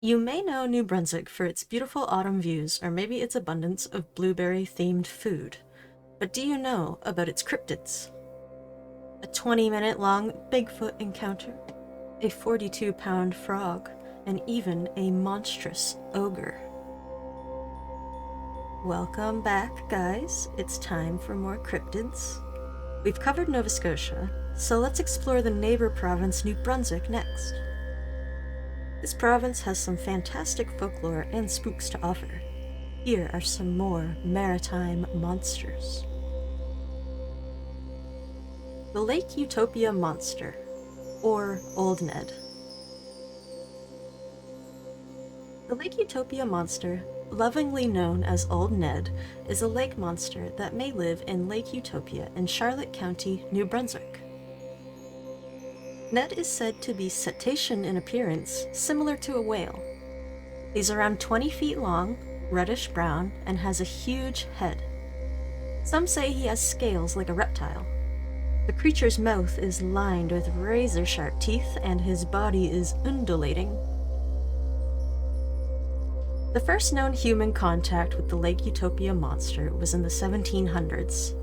You may know New Brunswick for its beautiful autumn views or maybe its abundance of blueberry-themed food. But do you know about its cryptids? A 20-minute-long Bigfoot encounter, a 42-pound frog, and even a monstrous ogre. Welcome back, guys. It's time for more cryptids. We've covered Nova Scotia, so let's explore the neighbor province New Brunswick next. This province has some fantastic folklore and spooks to offer. Here are some more maritime monsters. The Lake Utopia Monster, or Old Ned. The Lake Utopia Monster, lovingly known as Old Ned, is a lake monster that may live in Lake Utopia in Charlotte County, New Brunswick. Ned is said to be cetacean in appearance, similar to a whale. He's around 20 feet long, reddish-brown, and has a huge head. Some say he has scales like a reptile. The creature's mouth is lined with razor-sharp teeth, and his body is undulating. The first known human contact with the Lake Utopia monster was in the 1700s.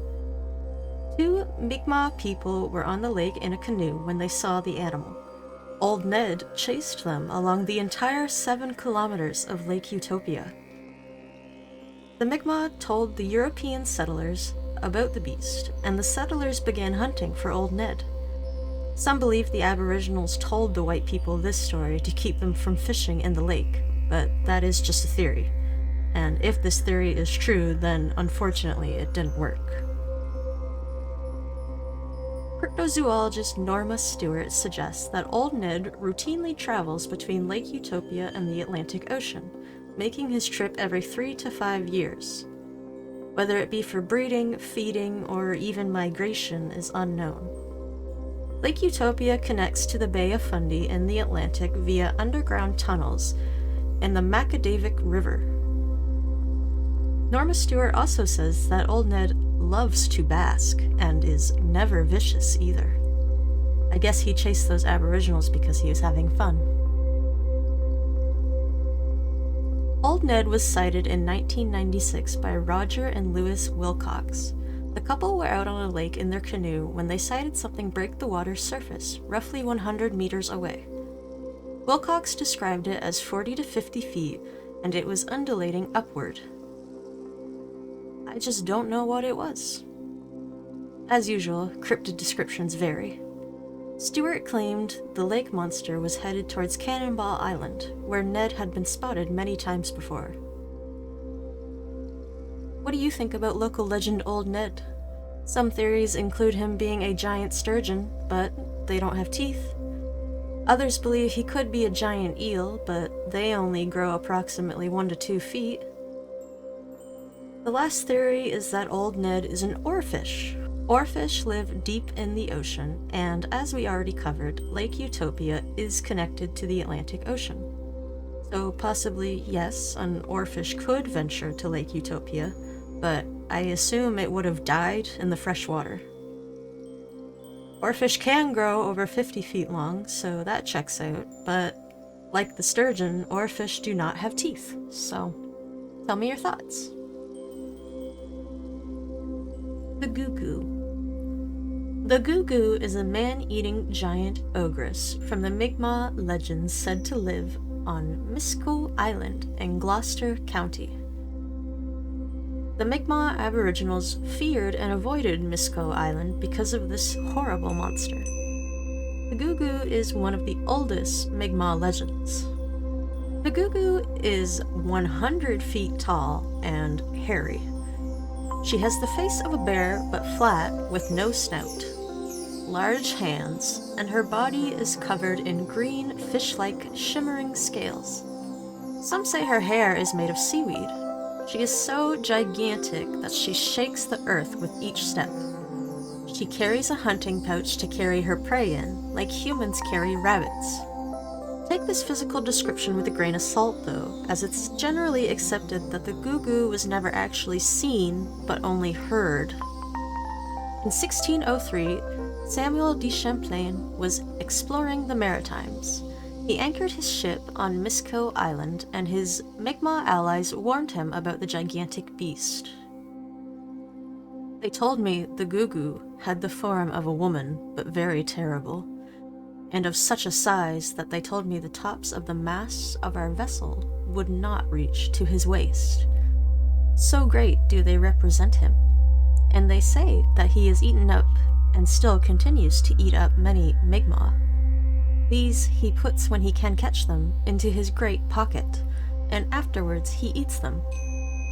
Two Mi'kmaq people were on the lake in a canoe when they saw the animal. Old Ned chased them along the entire 7 kilometers of Lake Utopia. The Mi'kmaq told the European settlers about the beast, and the settlers began hunting for Old Ned. Some believe the Aboriginals told the white people this story to keep them from fishing in the lake, but that is just a theory. And if this theory is true, then unfortunately it didn't work. Cryptozoologist Norma Stewart suggests that Old Ned routinely travels between Lake Utopia and the Atlantic Ocean, making his trip every 3 to 5 years. Whether it be for breeding, feeding, or even migration is unknown. Lake Utopia connects to the Bay of Fundy in the Atlantic via underground tunnels and the Macadavic River. Norma Stewart also says that Old Ned loves to bask and is never vicious either. I guess he chased those Aboriginals because he was having fun. Old Ned was sighted in 1996 by Roger and Louis Wilcox. The couple were out on a lake in their canoe when they sighted something break the water's surface, roughly 100 meters away. Wilcox described it as 40 to 50 feet, and it was undulating upward. I just don't know what it was. As usual, cryptid descriptions vary. Stewart claimed the lake monster was headed towards Cannonball Island, where Ned had been spotted many times before. What do you think about local legend Old Ned? Some theories include him being a giant sturgeon, but they don't have teeth. Others believe he could be a giant eel, but they only grow approximately 1 to 2 feet. The last theory is that Old Ned is an oarfish. Oarfish live deep in the ocean, and as we already covered, Lake Utopia is connected to the Atlantic Ocean. So possibly, yes, an oarfish could venture to Lake Utopia, but I assume it would have died in the fresh water. Oarfish can grow over 50 feet long, so that checks out, but like the sturgeon, oarfish do not have teeth, so tell me your thoughts. The Goo-Goo. The Goo-Goo is a man-eating giant ogress from the Mi'kmaq legends said to live on Misko Island in Gloucester County. The Mi'kmaq Aboriginals feared and avoided Misko Island because of this horrible monster. The Goo-Goo is one of the oldest Mi'kmaq legends. The Goo-Goo is 100 feet tall and hairy. She has the face of a bear, but flat, with no snout, large hands, and her body is covered in green, fish-like, shimmering scales. Some say her hair is made of seaweed. She is so gigantic that she shakes the earth with each step. She carries a hunting pouch to carry her prey in, like humans carry rabbits. Take this physical description with a grain of salt, though, as it's generally accepted that the Goo-Goo was never actually seen, but only heard. In 1603, Samuel de Champlain was exploring the Maritimes. He anchored his ship on Miskow Island, and his Mi'kmaq allies warned him about the gigantic beast. They told me the Gugu had the form of a woman, but very terrible, and of such a size that they told me the tops of the masts of our vessel would not reach to his waist. So great do they represent him, and they say that he has eaten up and still continues to eat up many Mi'kmaq. These he puts, when he can catch them, into his great pocket, and afterwards he eats them.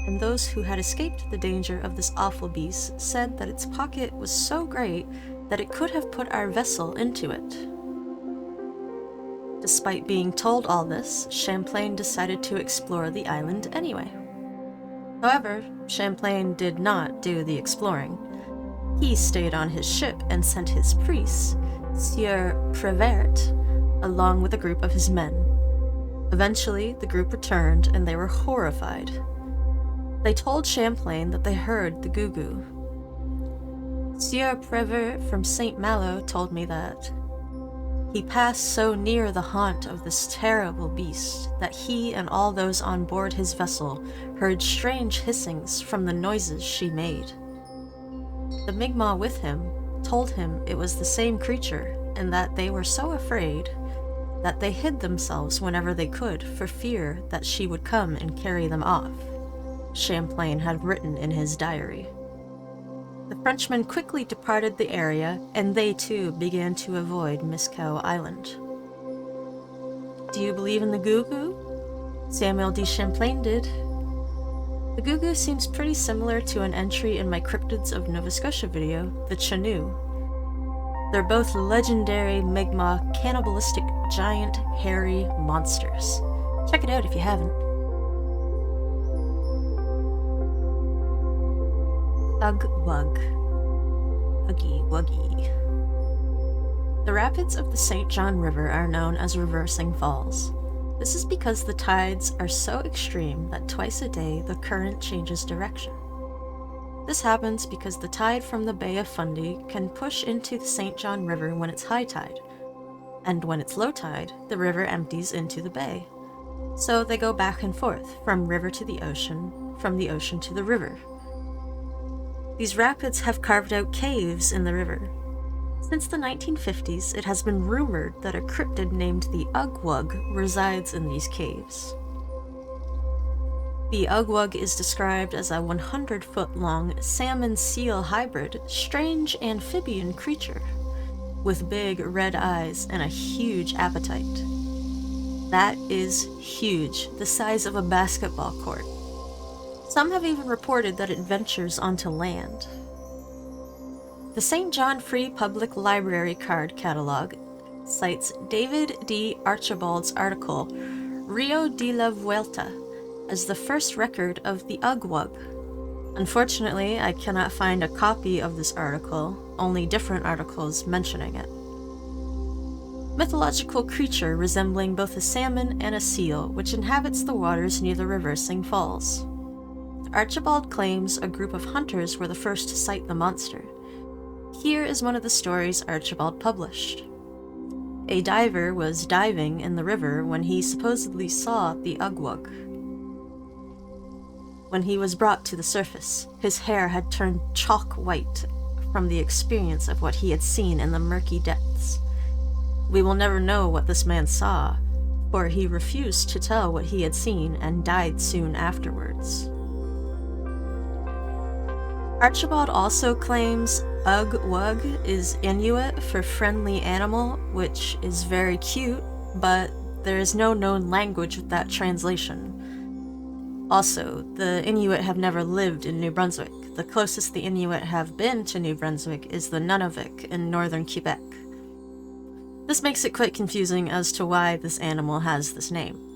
And those who had escaped the danger of this awful beast said that its pocket was so great that it could have put our vessel into it. Despite being told all this, Champlain decided to explore the island anyway. However, Champlain did not do the exploring. He stayed on his ship and sent his priests, Sieur Prévert, along with a group of his men. Eventually, the group returned, and they were horrified. They told Champlain that they heard the Gugu. Sieur Prévert from St. Malo told me that he passed so near the haunt of this terrible beast that he and all those on board his vessel heard strange hissings from the noises she made. The Mi'kmaq with him told him it was the same creature, and that they were so afraid that they hid themselves whenever they could for fear that she would come and carry them off, Champlain had written in his diary. The Frenchmen quickly departed the area, and they too began to avoid Miskow Island. Do you believe in the Gugu? Samuel de Champlain did. The Gugu seems pretty similar to an entry in my Cryptids of Nova Scotia video, the Chanu. They're both legendary Mi'kmaq cannibalistic giant hairy monsters. Check it out if you haven't. Ugg-wugg. Uggy-wuggy. The rapids of the St. John River are known as reversing falls. This is because the tides are so extreme that twice a day the current changes direction. This happens because the tide from the Bay of Fundy can push into the St. John River when it's high tide, and when it's low tide, the river empties into the bay. So they go back and forth, from river to the ocean, from the ocean to the river. These rapids have carved out caves in the river. Since the 1950s, it has been rumored that a cryptid named the Ugg-wugg resides in these caves. The Ugg-wugg is described as a 100-foot-long salmon-seal hybrid, strange amphibian creature, with big red eyes and a huge appetite. That is huge, the size of a basketball court. Some have even reported that it ventures onto land. The St. John Free Public Library card catalog cites David D. Archibald's article, Rio de la Vuelta, as the first record of the Ugg-wugg. Unfortunately, I cannot find a copy of this article, only different articles mentioning it. Mythological creature resembling both a salmon and a seal, which inhabits the waters near the reversing falls. Archibald claims a group of hunters were the first to sight the monster. Here is one of the stories Archibald published. A diver was diving in the river when he supposedly saw the Ugg-wugg. When he was brought to the surface, his hair had turned chalk white from the experience of what he had seen in the murky depths. We will never know what this man saw, for he refused to tell what he had seen and died soon afterwards. Archibald also claims Ugg-wugg is Inuit for friendly animal, which is very cute, but there is no known language with that translation. Also, the Inuit have never lived in New Brunswick. The closest the Inuit have been to New Brunswick is the Nunavik in northern Quebec. This makes it quite confusing as to why this animal has this name.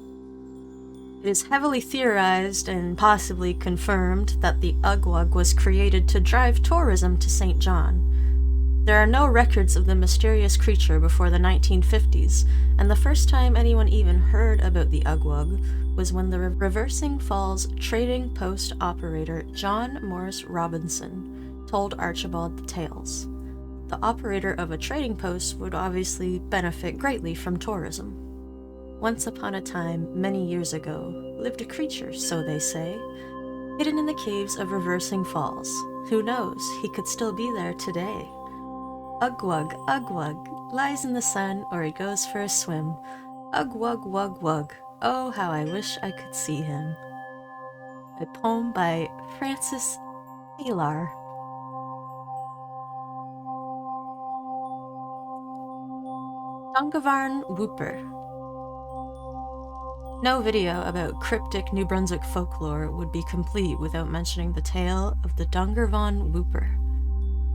It is heavily theorized and possibly confirmed that the Ugg-wugg was created to drive tourism to St. John. There are no records of the mysterious creature before the 1950s, and the first time anyone even heard about the Ugg-wugg was when the Reversing Falls trading post operator John Morris Robinson told Archibald the tales. The operator of a trading post would obviously benefit greatly from tourism. Once upon a time, many years ago, lived a creature, so they say, hidden in the caves of Reversing Falls. Who knows, he could still be there today. Ugwug, lies in the sun, or he goes for a swim. Ugwug, oh how I wish I could see him. A poem by Francis Alar. Dungarvan Whooper. No video about cryptic New Brunswick folklore would be complete without mentioning the tale of the Dungarvan Whooper.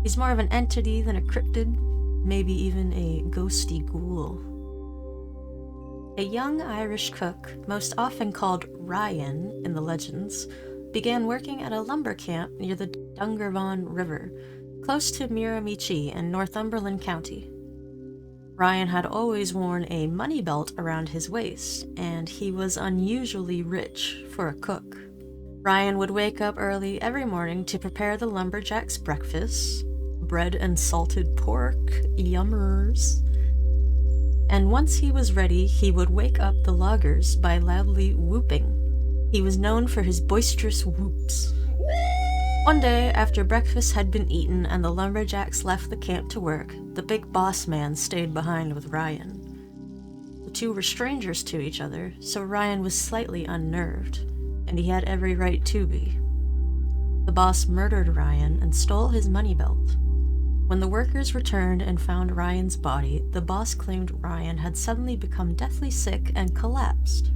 He's more of an entity than a cryptid, maybe even a ghosty ghoul. A young Irish cook, most often called Ryan in the legends, began working at a lumber camp near the Dungarvan River, close to Miramichi in Northumberland County. Ryan had always worn a money belt around his waist, and he was unusually rich for a cook. Ryan would wake up early every morning to prepare the lumberjacks' breakfast, bread and salted pork, yummers. And once he was ready, he would wake up the loggers by loudly whooping. He was known for his boisterous whoops. One day, after breakfast had been eaten and the lumberjacks left the camp to work, the big boss man stayed behind with Ryan. The two were strangers to each other, so Ryan was slightly unnerved, and he had every right to be. The boss murdered Ryan and stole his money belt. When the workers returned and found Ryan's body, the boss claimed Ryan had suddenly become deathly sick and collapsed.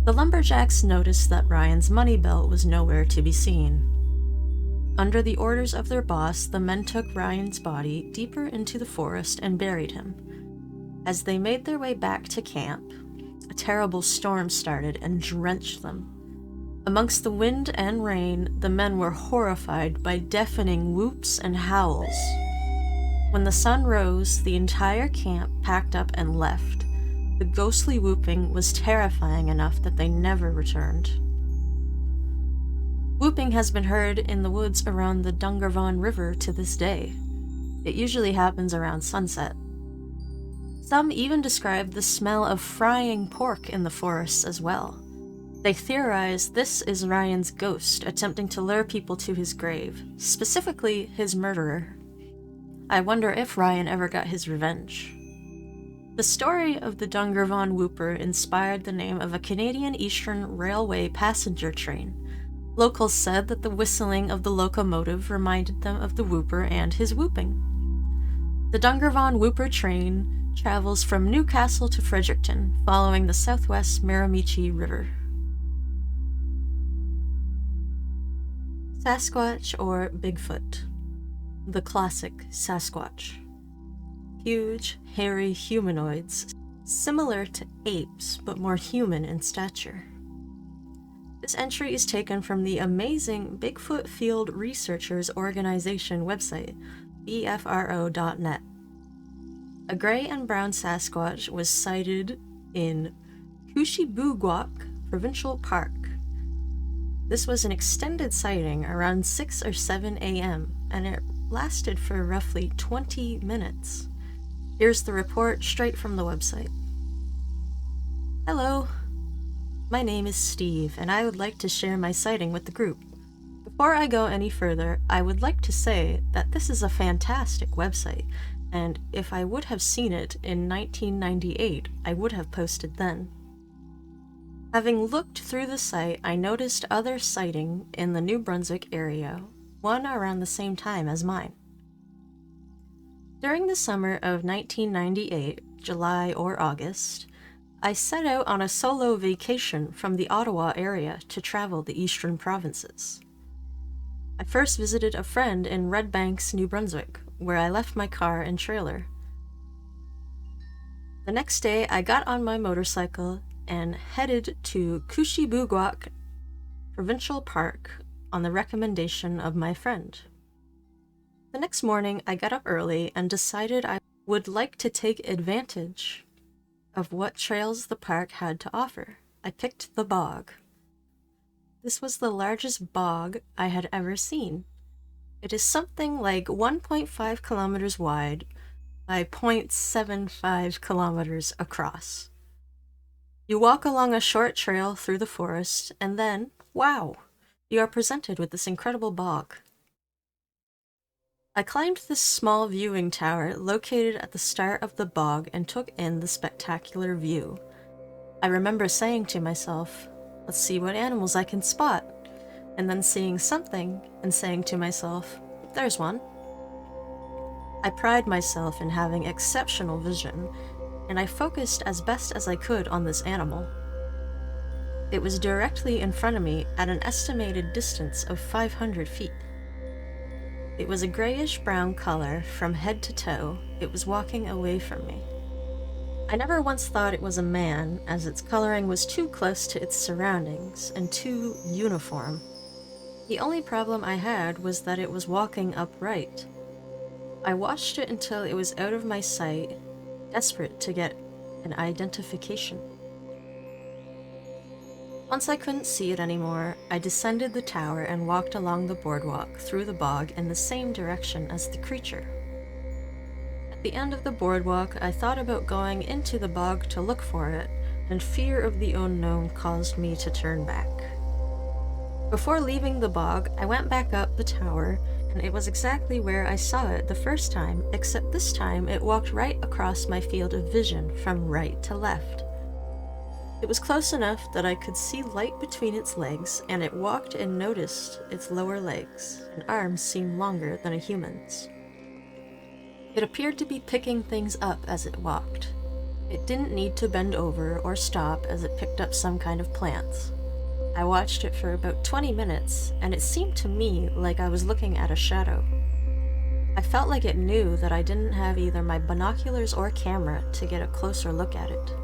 The lumberjacks noticed that Ryan's money belt was nowhere to be seen. Under the orders of their boss, the men took Ryan's body deeper into the forest and buried him. As they made their way back to camp, a terrible storm started and drenched them. Amongst the wind and rain, the men were horrified by deafening whoops and howls. When the sun rose, the entire camp packed up and left. The ghostly whooping was terrifying enough that they never returned. Whooping has been heard in the woods around the Dungarvan River to this day. It usually happens around sunset. Some even describe the smell of frying pork in the forests as well. They theorize this is Ryan's ghost attempting to lure people to his grave, specifically his murderer. I wonder if Ryan ever got his revenge. The story of the Dungarvan Whooper inspired the name of a Canadian Eastern Railway passenger train. Locals said that the whistling of the locomotive reminded them of the Whooper and his whooping. The Dungarvan Whooper train travels from Newcastle to Fredericton, following the southwest Miramichi River. Sasquatch or Bigfoot. The classic Sasquatch. Huge, hairy humanoids, similar to apes but more human in stature. This entry is taken from the amazing Bigfoot Field Researchers Organization website, bfro.net. A gray and brown Sasquatch was sighted in Cushibugwak Provincial Park. This was an extended sighting around 6 or 7 a.m., and it lasted for roughly 20 minutes. Here's the report straight from the website. Hello, my name is Steve, and I would like to share my sighting with the group. Before I go any further, I would like to say that this is a fantastic website, and if I would have seen it in 1998, I would have posted then. Having looked through the site, I noticed other sighting in the New Brunswick area, one around the same time as mine. During the summer of 1998, July or August, I set out on a solo vacation from the Ottawa area to travel the eastern provinces. I first visited a friend in Red Banks, New Brunswick, where I left my car and trailer. The next day, I got on my motorcycle and headed to Cushibugwak Provincial Park on the recommendation of my friend. The next morning, I got up early and decided I would like to take advantage of what trails the park had to offer. I picked the bog. This was the largest bog I had ever seen. It is something like 1.5 kilometers wide by 0.75 kilometers across. You walk along a short trail through the forest, and then, wow, you are presented with this incredible bog. I climbed this small viewing tower located at the start of the bog and took in the spectacular view. I remember saying to myself, let's see what animals I can spot, and then seeing something and saying to myself, there's one. I pride myself in having exceptional vision, and I focused as best as I could on this animal. It was directly in front of me at an estimated distance of 500 feet. It was a grayish-brown color from head to toe. It was walking away from me. I never once thought it was a man, as its coloring was too close to its surroundings and too uniform. The only problem I had was that it was walking upright. I watched it until it was out of my sight, desperate to get an identification. Once I couldn't see it anymore, I descended the tower and walked along the boardwalk through the bog in the same direction as the creature. At the end of the boardwalk, I thought about going into the bog to look for it, and fear of the unknown caused me to turn back. Before leaving the bog, I went back up the tower, and it was exactly where I saw it the first time, except this time it walked right across my field of vision from right to left. It was close enough that I could see light between its legs, and it walked and noticed its lower legs and arms seemed longer than a human's. It appeared to be picking things up as it walked. It didn't need to bend over or stop as it picked up some kind of plants. I watched it for about 20 minutes, and it seemed to me like I was looking at a shadow. I felt like it knew that I didn't have either my binoculars or camera to get a closer look at it.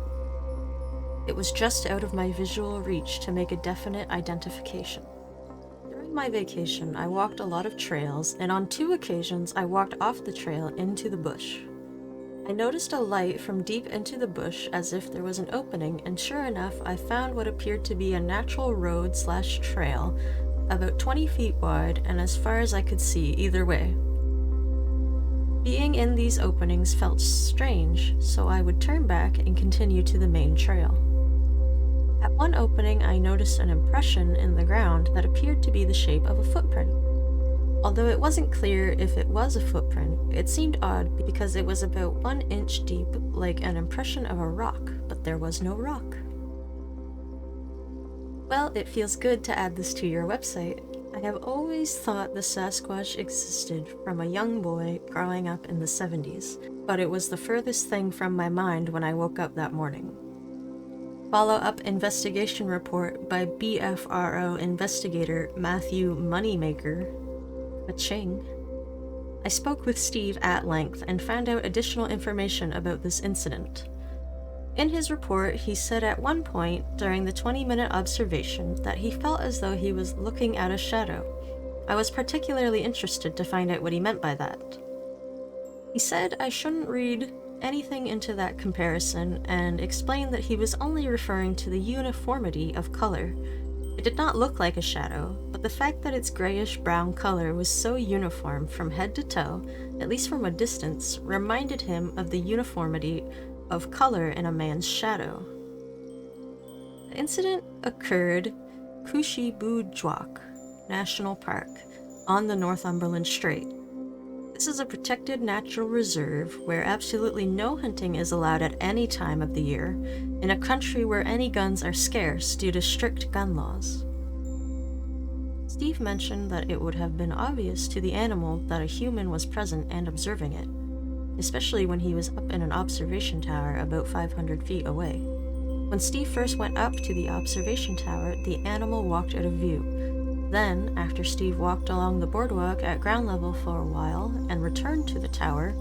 It was just out of my visual reach to make a definite identification. During my vacation, I walked a lot of trails, and on 2 occasions I walked off the trail into the bush. I noticed a light from deep into the bush as if there was an opening, and sure enough, I found what appeared to be a natural road/trail, about 20 feet wide and as far as I could see either way. Being in these openings felt strange, so I would turn back and continue to the main trail. At one opening, I noticed an impression in the ground that appeared to be the shape of a footprint. Although it wasn't clear if it was a footprint, it seemed odd because it was about 1 inch deep, like an impression of a rock, but there was no rock. Well, it feels good to add this to your website. I have always thought the Sasquatch existed from a young boy growing up in the 70s, but it was the furthest thing from my mind when I woke up that morning. Follow-up investigation report by BFRO investigator Matthew Moneymaker Ching. I spoke with Steve at length and found out additional information about this incident. In his report, he said at one point during the 20-minute observation that he felt as though he was looking at a shadow. I was particularly interested to find out what he meant by that. He said I shouldn't read anything into that comparison and explained that he was only referring to the uniformity of color. It did not look like a shadow, but the fact that its grayish-brown color was so uniform from head to toe, at least from a distance, reminded him of the uniformity of color in a man's shadow. The incident occurred Kushibujwak National Park on the Northumberland Strait. This is a protected natural reserve where absolutely no hunting is allowed at any time of the year, in a country where any guns are scarce due to strict gun laws. Steve mentioned that it would have been obvious to the animal that a human was present and observing it, especially when he was up in an observation tower about 500 feet away. When Steve first went up to the observation tower, the animal walked out of view. Then, after Steve walked along the boardwalk at ground level for a while and returned to the tower,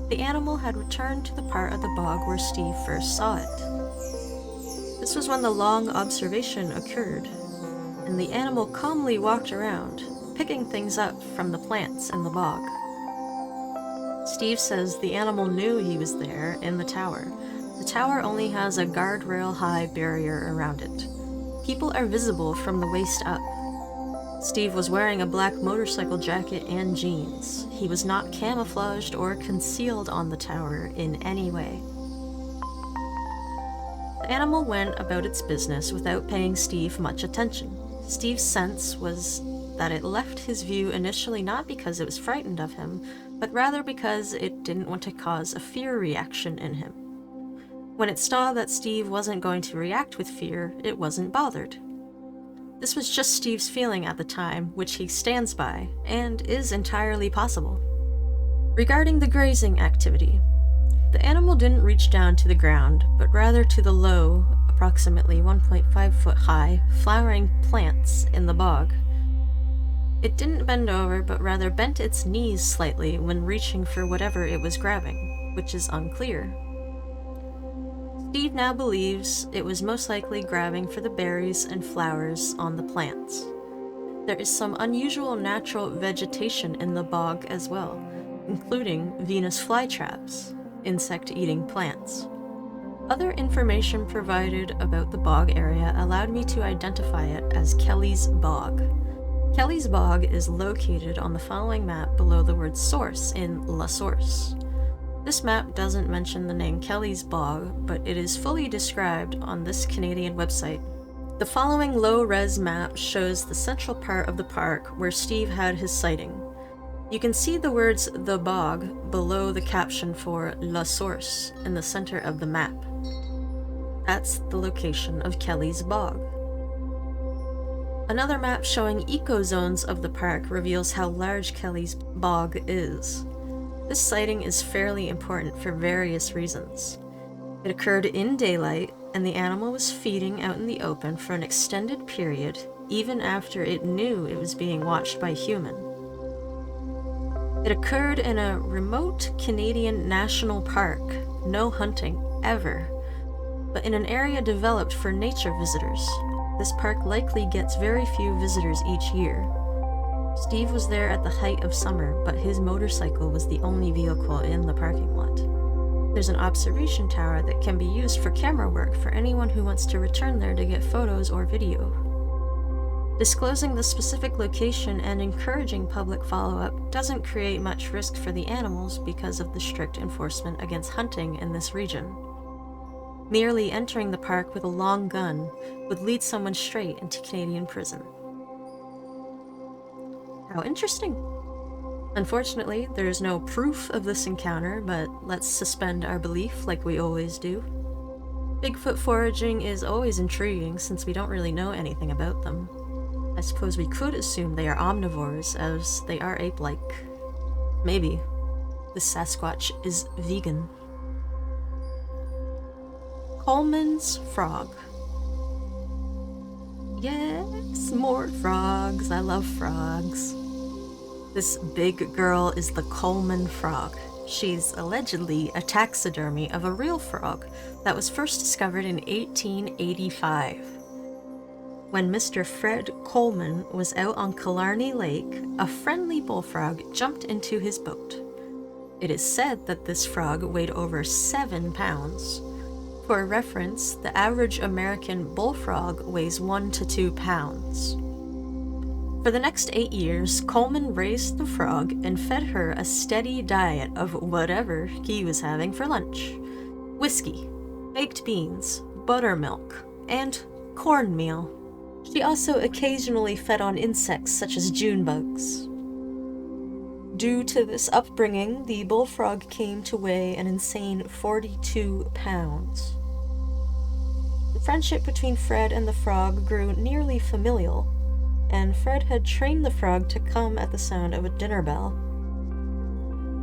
the animal had returned to the part of the bog where Steve first saw it. This was when the long observation occurred, and the animal calmly walked around, picking things up from the plants in the bog. Steve says the animal knew he was there in the tower. The tower only has a guardrail-high barrier around it. People are visible from the waist up. Steve was wearing a black motorcycle jacket and jeans. He was not camouflaged or concealed on the tower in any way. The The animal went about its business without paying Steve much attention. Steve's sense was that it left his view initially not because it was frightened of him, but rather because it didn't want to cause a fear reaction in him. When it saw that Steve wasn't going to react with fear, it wasn't bothered. This was just Steve's feeling at the time, which he stands by, and is entirely possible. Regarding the grazing activity, the animal didn't reach down to the ground, but rather to the low, approximately 1.5 foot high, flowering plants in the bog. It didn't bend over, but rather bent its knees slightly when reaching for whatever it was grabbing, which is unclear. Steve now believes it was most likely grabbing for the berries and flowers on the plants. There is some unusual natural vegetation in the bog as well, including Venus flytraps, insect-eating plants. Other information provided about the bog area allowed me to identify it as Kelly's Bog. Kelly's Bog is located on the following map below the word source in La Source. This map doesn't mention the name Kelly's Bog, but it is fully described on this Canadian website. The following low-res map shows the central part of the park where Steve had his sighting. You can see the words "The Bog" below the caption for La Source in the center of the map. That's the location of Kelly's Bog. Another map showing eco-zones of the park reveals how large Kelly's Bog is. This sighting is fairly important for various reasons. It occurred in daylight, and the animal was feeding out in the open for an extended period, even after it knew it was being watched by humans. It occurred in a remote Canadian national park, no hunting ever, but in an area developed for nature visitors. This park likely gets very few visitors each year. Steve was there at the height of summer, but his motorcycle was the only vehicle in the parking lot. There's an observation tower that can be used for camera work for anyone who wants to return there to get photos or video. Disclosing the specific location and encouraging public follow-up doesn't create much risk for the animals because of the strict enforcement against hunting in this region. Merely entering the park with a long gun would lead someone straight into Canadian prison. How interesting! Unfortunately, there is no proof of this encounter, but let's suspend our belief like we always do. Bigfoot foraging is always intriguing since we don't really know anything about them. I suppose we could assume they are omnivores, as they are ape-like. Maybe the Sasquatch is vegan. Coleman's frog. Yes, more frogs. I love frogs. This big girl is the Coleman frog. She's allegedly a taxidermy of a real frog that was first discovered in 1885. When Mr. Fred Coleman was out on Killarney Lake, a friendly bullfrog jumped into his boat. It is said that this frog weighed over 7 pounds. For reference, the average American bullfrog weighs 1 to 2 pounds. For the next 8 years, Coleman raised the frog and fed her a steady diet of whatever he was having for lunch. Whiskey, baked beans, buttermilk, and cornmeal. She also occasionally fed on insects such as June bugs. Due to this upbringing, the bullfrog came to weigh an insane 42 pounds. The friendship between Fred and the frog grew nearly familial, and Fred had trained the frog to come at the sound of a dinner bell.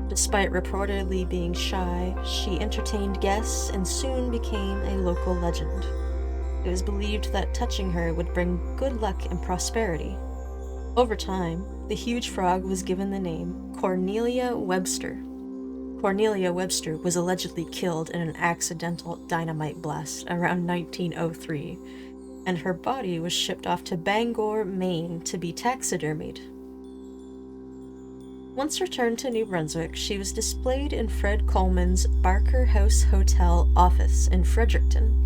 Despite reportedly being shy, she entertained guests and soon became a local legend. It was believed that touching her would bring good luck and prosperity. Over time, the huge frog was given the name Cornelia Webster. Cornelia Webster was allegedly killed in an accidental dynamite blast around 1903, and her body was shipped off to Bangor, Maine to be taxidermied. Once returned to New Brunswick, she was displayed in Fred Coleman's Barker House Hotel office in Fredericton.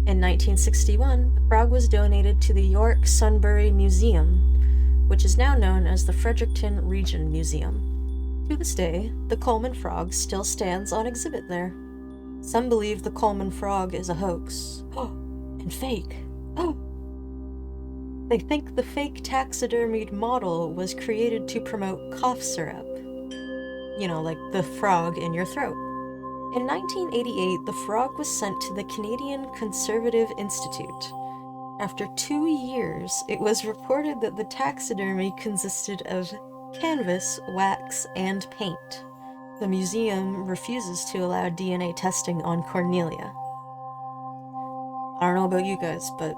In 1961, the frog was donated to the York Sunbury Museum, which is now known as the Fredericton Region Museum. To this day, the Coleman frog still stands on exhibit there. Some believe the Coleman frog is a hoax. And fake. They think the fake taxidermied model was created to promote cough syrup. You know, like the frog in your throat. In 1988, the frog was sent to the Canadian Conservative Institute. After 2 years, it was reported that the taxidermy consisted of canvas, wax, and paint. The museum refuses to allow DNA testing on Cornelia. I don't know about you guys, but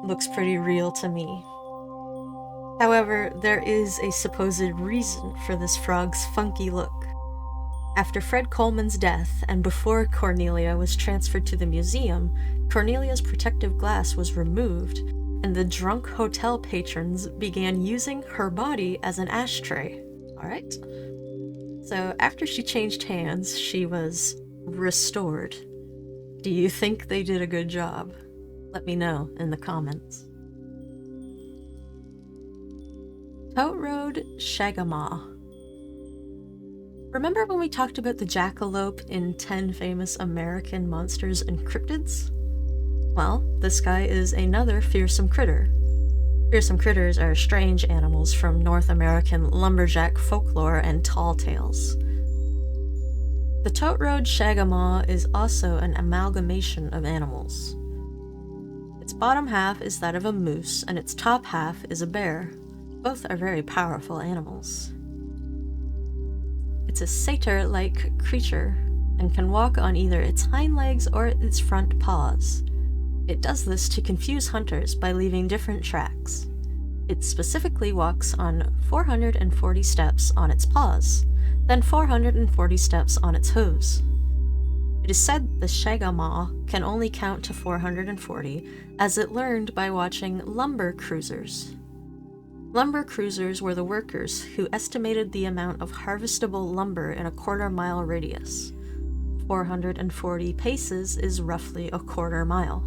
looks pretty real to me. However, there is a supposed reason for this frog's funky look. After Fred Coleman's death, and before Cornelia was transferred to the museum, Cornelia's protective glass was removed, and the drunk hotel patrons began using her body as an ashtray. Alright? So after she changed hands, she was restored. Do you think they did a good job? Let me know in the comments. Tote Road Shagamaw. Remember when we talked about the jackalope in 10 famous American monsters and cryptids? Well, this guy is another fearsome critter. Fearsome critters are strange animals from North American lumberjack folklore and tall tales. The Tote Road Shagamaw is also an amalgamation of animals. Its bottom half is that of a moose, and its top half is a bear. Both are very powerful animals. It's a satyr-like creature, and can walk on either its hind legs or its front paws. It does this to confuse hunters by leaving different tracks. It specifically walks on 440 steps on its paws, then 440 steps on its hooves. It is said the Shagamaw can only count to 440, as it learned by watching lumber cruisers. Lumber cruisers were the workers who estimated the amount of harvestable lumber in a quarter-mile radius. 440 paces is roughly a quarter mile.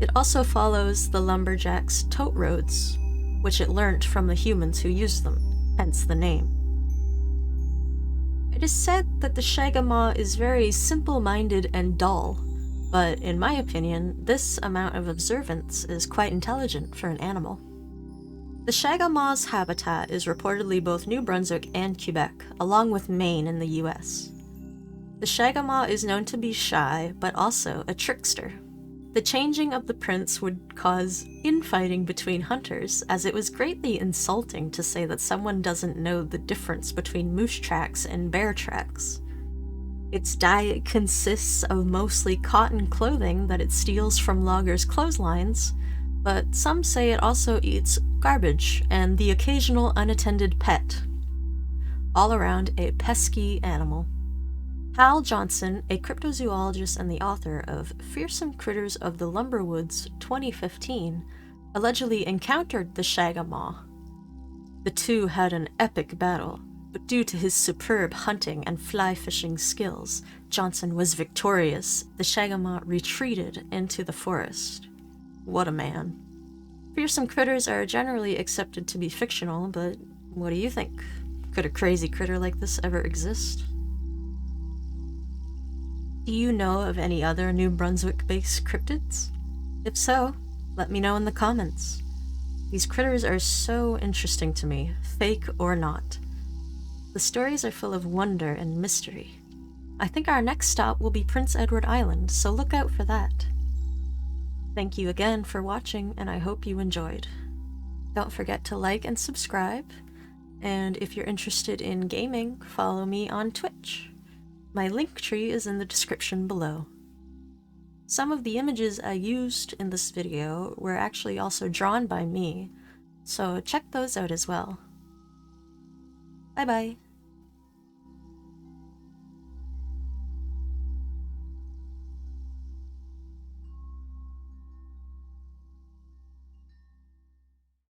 It also follows the lumberjacks' tote roads, which it learnt from the humans who used them, hence the name. It is said that the Shagamaw is very simple-minded and dull, but in my opinion, this amount of observance is quite intelligent for an animal. The Shagamaw's habitat is reportedly both New Brunswick and Quebec, along with Maine in the US. The Shagamaw is known to be shy, but also a trickster. The changing of the prints would cause infighting between hunters, as it was greatly insulting to say that someone doesn't know the difference between moose tracks and bear tracks. Its diet consists of mostly cotton clothing that it steals from loggers' clotheslines, but some say it also eats garbage and the occasional unattended pet. All around a pesky animal. Hal Johnson, a cryptozoologist and the author of Fearsome Critters of the Lumberwoods 2015, allegedly encountered the Shagamaw. The two had an epic battle, but due to his superb hunting and fly fishing skills, Johnson was victorious. The Shagamaw retreated into the forest. What a man. Fearsome critters are generally accepted to be fictional, but what do you think? Could a crazy critter like this ever exist? Do you know of any other New Brunswick-based cryptids? If so, let me know in the comments. These critters are so interesting to me, fake or not. The stories are full of wonder and mystery. I think our next stop will be Prince Edward Island, so look out for that. Thank you again for watching, and I hope you enjoyed. Don't forget to like and subscribe, and if you're interested in gaming, follow me on Twitch. My link tree is in the description below. Some of the images I used in this video were actually also drawn by me, so check those out as well. Bye bye!